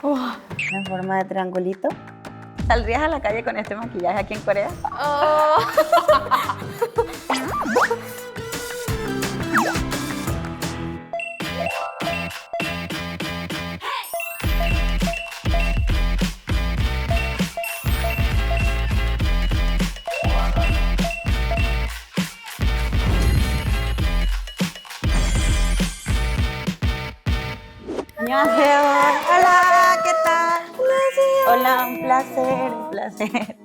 Wow, en forma de triangulito. ¿Saldrías a la calle con este maquillaje aquí en Corea? 안녕하세요. Hola, ¿qué tal? 안녕하세요. Hola, un placer, un placer.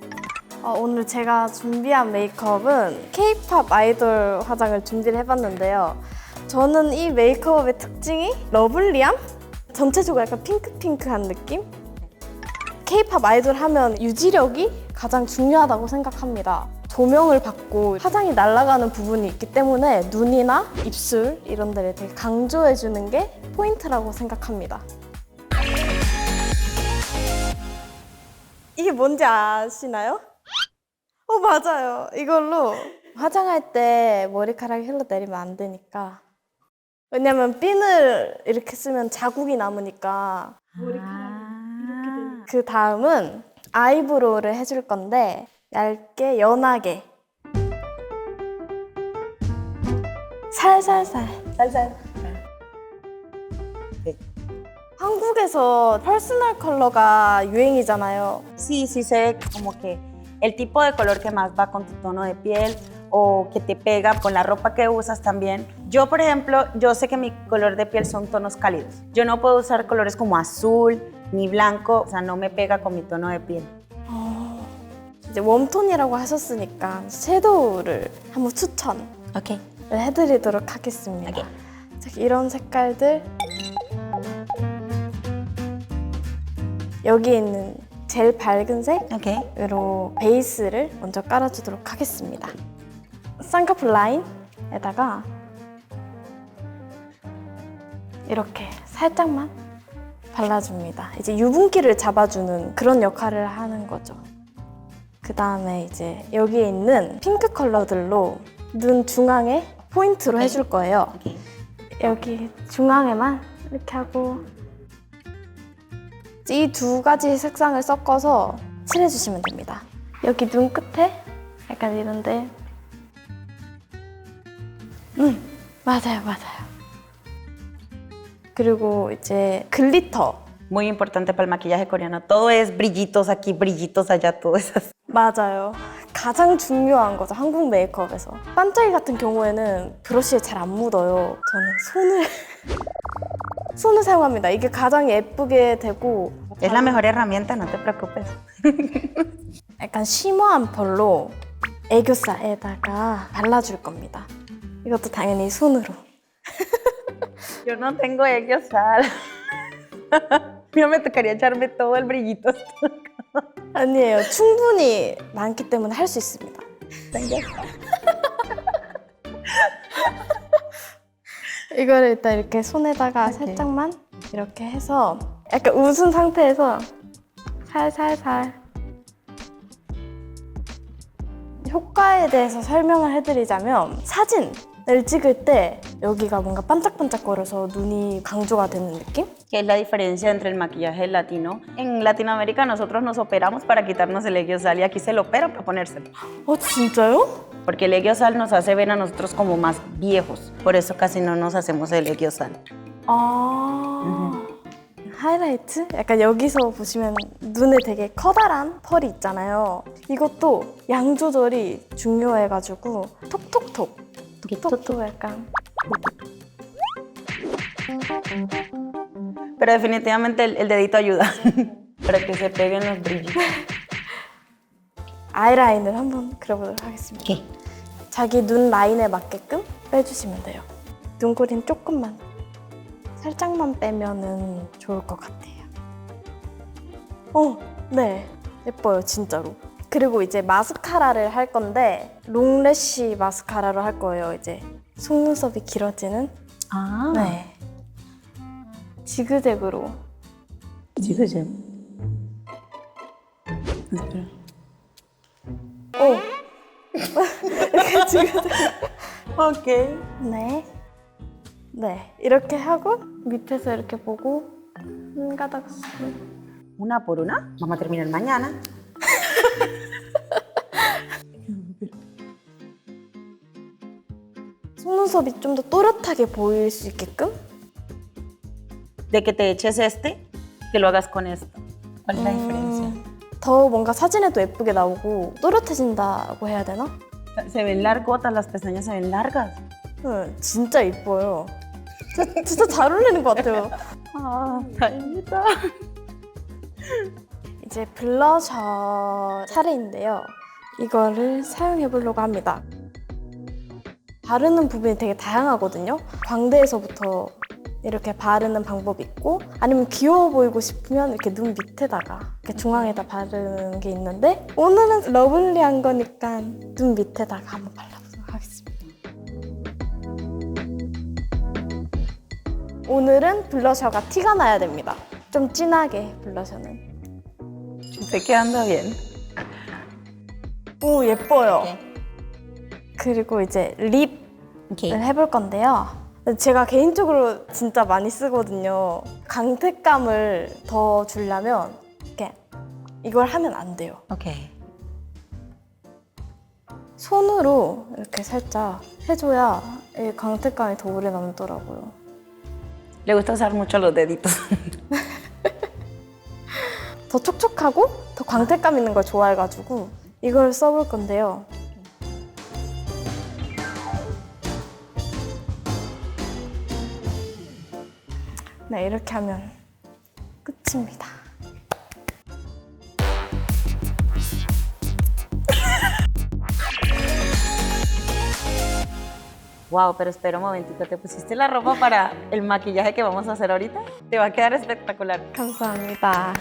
오늘 제가 준비한 메이크업은 K-pop 아이돌 화장을 준비를 해봤는데요. 저는 이 메이크업의 특징이 러블리함? 전체적으로 약간 핑크핑크한 느낌? K-pop 아이돌 하면 유지력이 가장 중요하다고 생각합니다. 조명을 받고 화장이 날아가는 부분이 있기 때문에 눈이나 입술 이런 데를 되게 강조해주는 게 포인트라고 생각합니다. 이게 뭔지 아시나요? 맞아요. 이걸로 화장할 때 머리카락이 흘러내리면 안 되니까. 왜냐면 핀을 이렇게 쓰면 자국이 남으니까 머리카락이 이렇게 되니까. 그 다음은 아이브로우를 해줄 건데 얇게 연하게 살살. 네. 한국에서 퍼스널 컬러가 유행이잖아요. Sí, sí sé como que el tipo de color que más va con tu tono de piel o que te pega con la ropa que usas también. Yo, por ejemplo, yo sé que mi color de piel son tonos cálidos. Yo no puedo usar colores como azul ni blanco, o sea, no me pega con mi tono de piel. 이제 웜톤이라고 하셨으니까 섀도우를 한번 추천을 Ok. 해드리도록 하겠습니다. 오케이. 자, 이런 색깔들 여기 있는 제일 밝은 Ok. 색으로 베이스를 먼저 깔아주도록 하겠습니다. 쌍꺼풀 라인에다가 이렇게 살짝만 발라줍니다. 이제 유분기를 잡아주는 그런 역할을 하는 거죠. 그 다음에 이제 여기에 있는 핑크 컬러들로 눈 중앙에 포인트로 해줄 거예요. Ok. 여기 중앙에만 이렇게 하고 이 두 가지 색상을 섞어서 칠해주시면 됩니다. 여기 눈 끝에 약간 이런데 맞아요. 그리고 이제 글리터 Muy importante para el maquillaje coreano. Todo es brillitos aquí, brillitos allá, todo eso. 맞아요. 가장 중요한 거죠, 한국 메이크업에서. 반짝이 같은 경우에는 브러쉬에 잘 안 묻어요. 저는 손을 사용합니다. 이게 가장 예쁘게 되고 Es la mejor herramienta, no te preocupes. 약간 쉬머한 펄로 애교살에다가 발라줄 겁니다. 이것도 당연히 손으로. Yo no tengo ellos sal. Yo me tocaría echarme todo el brillito. 아니에요. 충분히 많기 때문에 할 수 있습니다. 이거를 일단 이렇게 손에다가 살짝만 이렇게 해서 약간 웃은 상태에서 살살살 효과에 대해서 설명을 해드리자면 사진을 찍을 때 여기가 뭔가 반짝반짝거려서 눈이 강조가 되는 느낌? ¿Qué es la diferencia entre el maquillaje latino? En Latinoamérica nosotros nos operamos para quitarnos el sal y aquí se lo operan para ponérselo. 진짜요? Porque el sal nos hace ver a nosotros como más viejos. Por eso casi no nos hacemos el sal. 하이라이트? 약간 여기서 보시면 눈에 되게 커다란 펄이 있잖아요. 이것도 양 조절이 중요해가지고 톡톡톡 톡톡톡 약간 Pero definitivamente el dedito ayuda para que se peguen los brillos. 아이라인을 한번 그려보도록 하겠습니다. ¿Qué? 자기 눈 라인에 맞게끔 빼주시면 돼요. 눈꼬리는 조금만, 살짝만 빼면은 좋을 것 같아요. 네, 예뻐요, 진짜로. 그리고 이제 마스카라를 할 건데 롱래쉬 마스카라로 할 거예요. 이제 속눈썹이 길어지는. Ah. 네. 지그재그로. 지그재. 이렇게 지그재그. Ok. 네. 네, 이렇게 하고 밑에서 이렇게 보고 한 가닥씩. Una por una. Vamos a terminar mañana. 속눈썹이 좀 더 또렷하게 보일 수 있게끔. De que te eches este, que lo hagas con esto. ¿Cuál es la diferencia? 더 뭔가 사진에도 예쁘게 나오고 또렷해진다고 해야 되나? Se ven largotas, las pestañas se ven largas. 진짜 예뻐요. 진짜 잘 어울리는 것 같아요. 아, 다행이다. 이제 블러셔 차례인데요. 이거를 사용해 보려고 합니다. 바르는 부분이 되게 다양하거든요. 광대에서부터 이렇게 바르는 방법이 있고, 아니면 귀여워 보이고 싶으면 이렇게 눈 밑에다가 이렇게 중앙에다 바르는 게 있는데, 오늘은 러블리한 거니까 눈 밑에다가 한번 발라보도록 하겠습니다. 오늘은 블러셔가 티가 나야 됩니다. 좀 진하게 블러셔는. Te quedando bien. 오, 예뻐요. 오케이. 그리고 이제 립을 오케이. 해볼 건데요. 제가 개인적으로 진짜 많이 쓰거든요. 강태감을 더 주려면 이렇게 이걸 하면 안 돼요. Ok. 손으로 이렇게 살짝 해줘야 이 강태감이 더 오래 남더라고요. Le gusta usar mucho los deditos. 더 촉촉하고 더 광택감 있는 걸 좋아해가지고 이걸 써볼 건데요. 네, 이렇게 하면 끝입니다. Wow, pero espera un momentito. ¿Te pusiste la ropa para el maquillaje que vamos a hacer ahorita? Te va a quedar espectacular. 감사합니다.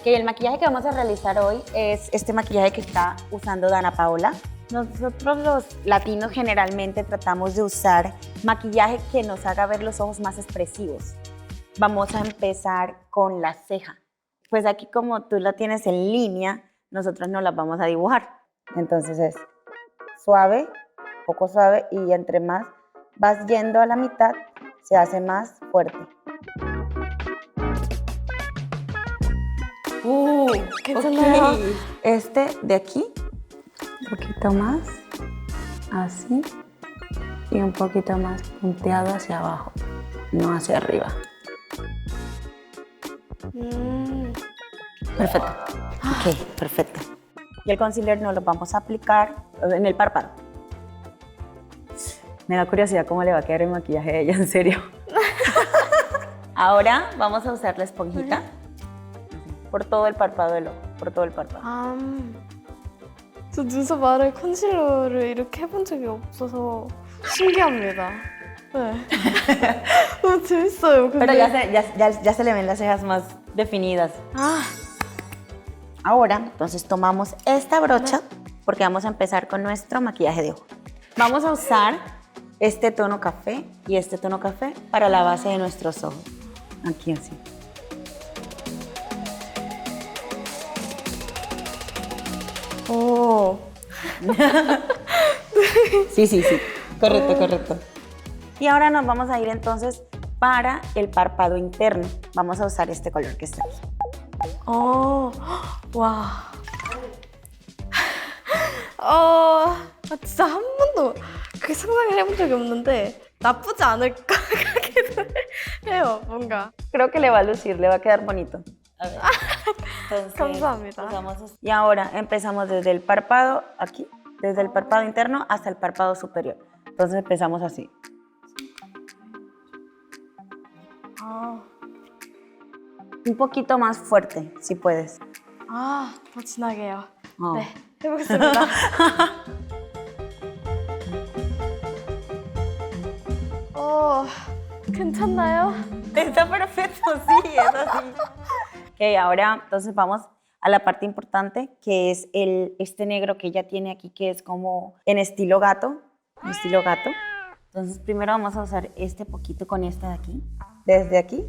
Ok, el maquillaje que vamos a realizar hoy es este maquillaje que está usando Dana Paola. Nosotros los latinos generalmente tratamos de usar maquillaje que nos haga ver los ojos más expresivos. Vamos a empezar con la ceja. Pues aquí como tú la tienes en línea, nosotros no la vamos a dibujar. Entonces es suave, poco suave, y entre más vas yendo a la mitad, se hace más fuerte. 괜찮아요? Ok. Este de aquí, un poquito más, así, y un poquito más punteado hacia abajo, no hacia arriba. Perfecto. Ok, perfecto. Y el concealer nos lo vamos a aplicar en el párpado. Me da curiosidad cómo le va a quedar el maquillaje a ella, en serio. Ahora vamos a usar la esponjita por todo el párpado del ojo, por todo el párpado. 저 눈썹 아래 컨실러를 이렇게 해본 적이 없어서 신기합니다. 네. 너무 재밌어요. 근데. Pero ya se le ven las cejas más definidas. Ahora, entonces tomamos esta brocha porque vamos a empezar con nuestro maquillaje de ojo. Vamos a usar este tono café y este tono café para la base de nuestros ojos. Aquí así. 오. Sí, sí, sí. Correcto, correcto. Y ahora nos vamos a ir entonces para el párpado interno. Vamos a usar este color que está aquí. 와. 진짜 한 번도 그렇게 상상을 해본 적이 없는데 나쁘지 않을까 하기도 해요, 뭔가. Creo que le va a lucir, le va a quedar bonito. A ver. Entonces, 감사합니다. y ahora empezamos desde el párpado aquí, desde el párpado interno hasta el párpado superior. Entonces empezamos así. Un poquito más fuerte, si puedes. 더 진하게 해요. 어. 네, 해보겠습니다. 괜찮나요? Está perfecto, sí, es así. Ok, ahora entonces vamos a la parte importante, que es este negro que ella tiene aquí, que es como en estilo gato, Entonces primero vamos a usar este poquito con esta de aquí, desde aquí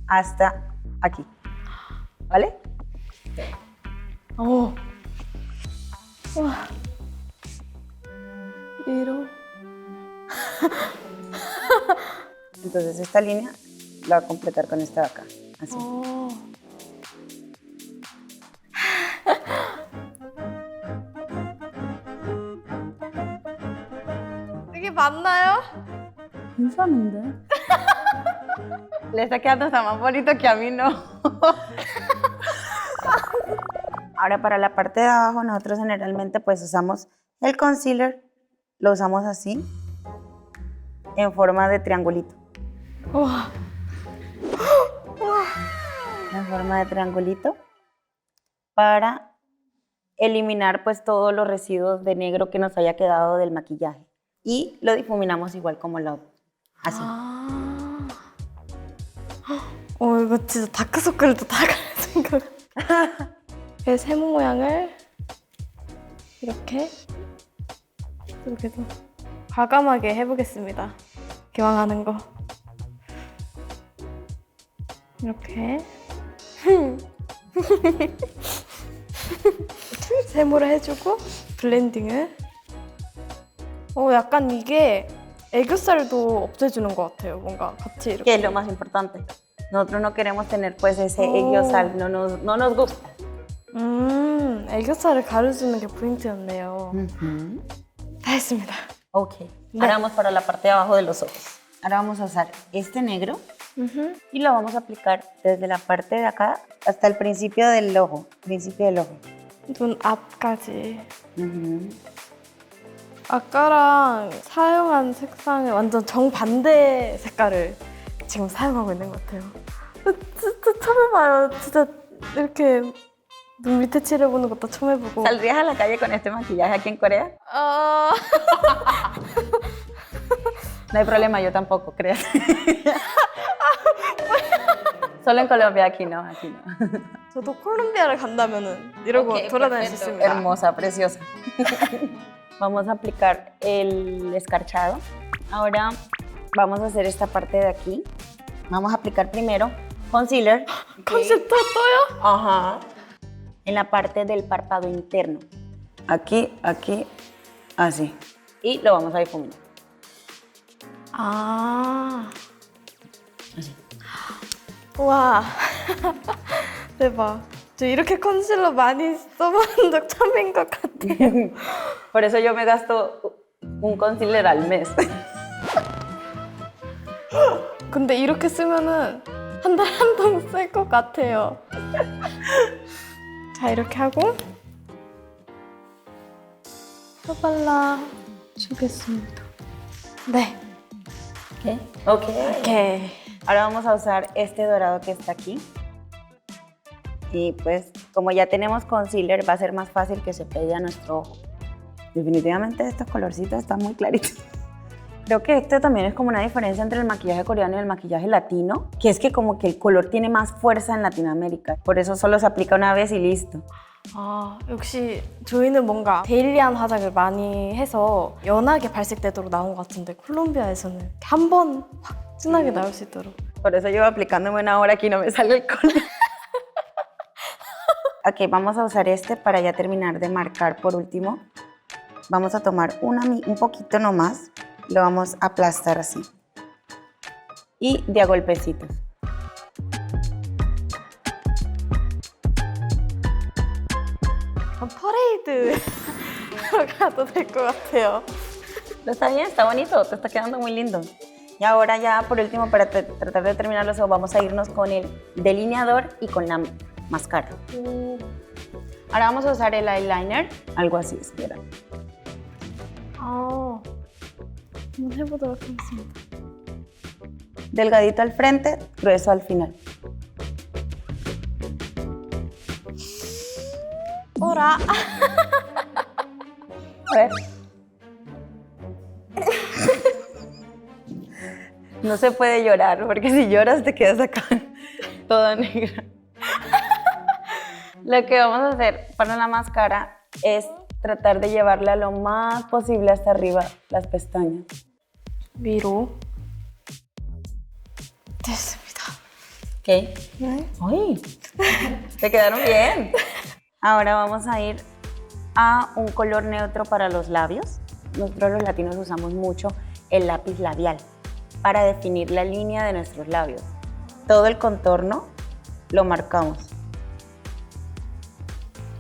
hasta aquí, ¿vale? 와. 이로. Entonces esta línea la voy a completar con esta de acá, así. 어. 이게 맞나요? Pensamente. Le está quedando hasta más bonito que a mí, ¿no? Ahora para la parte de abajo nosotros generalmente pues usamos el concealer, lo usamos así, en forma de triangulito. 우와. En forma de triangulito para eliminar pues todos los residuos de negro que nos haya quedado del maquillaje. Y lo difuminamos igual como lo así. 아. 이거 진짜 다크서클도 다 가려진 것 같아. 그 세모 모양을 이렇게 과감하게 해보겠습니다. 기왕하는 거. 이렇게 세모를 해주고 블렌딩을. 약간 이게 애교살도 없애주는 것 같아요. 뭔가 같이 이렇게. Que es lo más importante. Nosotros no queremos tener pues ese ello-sal, no nos gusta. 애교살을 가려주는 게 포인트였네요. 다 했습니다. Ok, ahora vamos para la parte de abajo de los ojos. Ahora vamos a usar este negro y lo vamos a aplicar desde la parte de acá hasta el principio del ojo. 눈 앞까지. 아까랑 사용한 색상의 완전 정반대 색깔을 지금 사용하고 있는 것 같아요. 진짜 처음 해봐요. 진짜 이렇게 눈 밑에 칠해보는 것도 처음 해보고. ¿Saldrías a la calle con este maquillaje aquí en Corea? No hay problema, yo tampoco, creas. Solo en Colombia, aquí no. 저도 콜롬비아를 간다면은 이러고 Ok, 돌아다닐 수 perfecto. 있습니다. Hermosa, preciosa. Vamos a aplicar el escarchado. Ahora vamos a hacer esta parte de aquí. Vamos a aplicar primero concealer. 컨셉 또요? Ajá. En la parte del párpado interno. Aquí, así. Y lo vamos a difuminar. 아. 와. 대박. 저 이렇게 컨실러 많이 써본 적 처음인 것 같아요. Por eso yo me gasto un concealer al mes. 근데 이렇게 쓰면은 한 달에 한 통 쓸 것 같아요. 자, 이렇게 하고 펴발라 주겠습니다. 네. Ok. 오케이. Ahora vamos a usar este dorado que está aquí. Y pues como ya tenemos concealer va a ser más fácil que se pegue a nuestro ojo. Definitivamente estos colorcitos están muy claritos. Creo que esto también es como una diferencia entre el maquillaje coreano y el maquillaje latino, que es que como que el color tiene más fuerza en Latinoamérica. Por eso solo se aplica una vez y listo. 아, 역시 저희는 뭔가 데일리한 화장을 많이 해서 연하게 발색되도록 나온 것 같은데 콜롬비아에서는 한 번 확 진하게 나올 수 있도록. Por eso llevo aplicándome una hora aquí y no me sale el color. Ok, vamos a usar este para ya terminar de marcar por último. Vamos a tomar un poquito nomás, lo vamos a aplastar así. Y de a golpecitos. 퍼레이드 가도 될 것 같아요. Está bien, está bonito, te está quedando muy lindo. Y ahora ya por último, para tratar de terminar los ojos, vamos a irnos con el delineador y con la máscara. Ahora vamos a usar el eyeliner, algo así, espera. 한번 해보도록 하겠습니다. Delgadito al frente, grueso al final. 오라. A ver. No se puede llorar, porque si lloras te quedas acá toda negra. Lo que vamos a hacer para la máscara es tratar de llevarla lo más posible hasta arriba las pestañas. 위로. 됐습니다. ¿Ok? 네. ¡Ay! Te quedaron bien. Ahora vamos a ir a un color neutro para los labios. Nosotros los latinos usamos mucho el lápiz labial. para definir la línea de nuestros labios. Todo el contorno lo marcamos.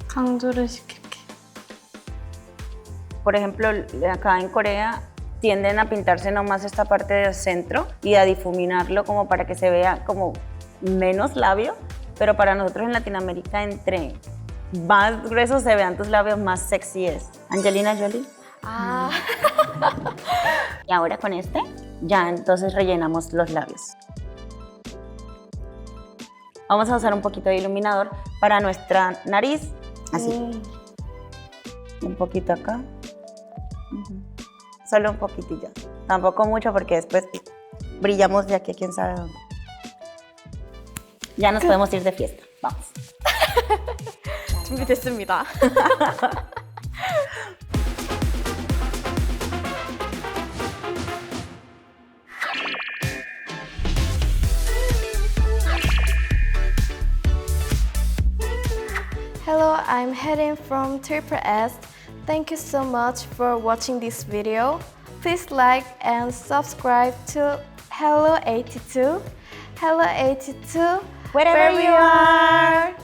강조를 시킬게. Por ejemplo, acá en Corea tienden a pintarse nomás esta parte del centro y a difuminarlo como para que se vea como menos labio, pero para nosotros en Latinoamérica entre más gruesos se vean tus labios, más sexy es. Angelina Jolie. 아, Y ahora con este, ya entonces rellenamos los labios. Vamos a usar un poquito de iluminador para nuestra nariz, así. Un poquito acá. Solo un poquitillo. Tampoco mucho porque después brillamos de aquí a quién sabe dónde. Ya nos podemos ir de fiesta. Vamos. 준비됐습니다. Hello, I'm Herin from Triple S. Thank you so much for watching this video. Please like and subscribe to Hello 82. Hello 82, Wherever you are.